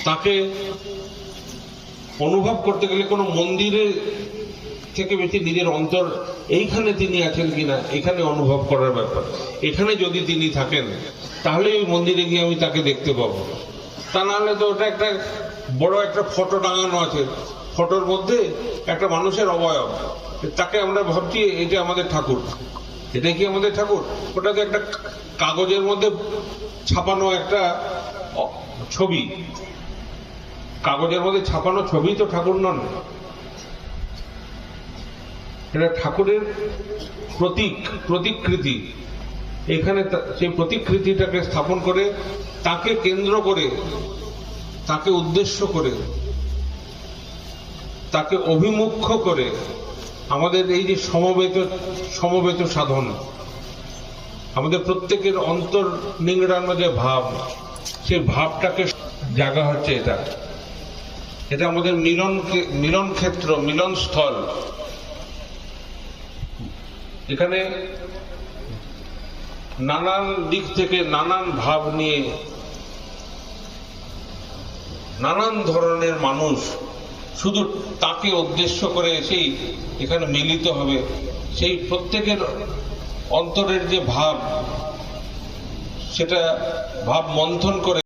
তাকে অনুভব করতে গেলে কোনো মন্দিরে থেকে বেশি নিজের অন্তর এইখানে তিনি আছেন কিনা এখানে অনুভব করার ব্যাপার। এখানে যদি তিনি থাকেন তাহলে ওই মন্দিরে গিয়ে আমি তাকে দেখতে পাবো। তা নাহলে তো ওটা একটা বড় একটা ফটো টাঙানো আছে, ফটোর মধ্যে একটা মানুষের অবয়ব, তাকে আমরা ভাবছি এটা আমাদের ঠাকুর। এটা কি আমাদের ঠাকুর? ওটা তো একটা কাগজের মধ্যে ছাপানো একটা ছবি, কাগজের মধ্যে ছাপানো ছবি তো ঠাকুর নন। এটা ঠাকুরের প্রতিকৃতি। এখানে সেই প্রতিকৃতিটাকে স্থাপন করে, তাকে কেন্দ্র করে, তাকে উদ্দেশ্য করে, তাকে অভিমুখ্য করে আমাদের এই যে সমবেত সাধন, আমাদের প্রত্যেকের অন্তর নিংড়ানো যে ভাব, সেই ভাবটাকে জাগা হচ্ছে এটা আমাদের মিলন ক্ষেত্র, মিলন স্থল। এখানে নানান দিক থেকে নানান ভাব নিয়ে নানান ধরনের মানুষ শুধু তাকে উদ্দেশ্য করে এসেই এখানে মিলিত হবে। সেই প্রত্যেকের অন্তরের যে ভাব, সেটা ভাব মন্থন করে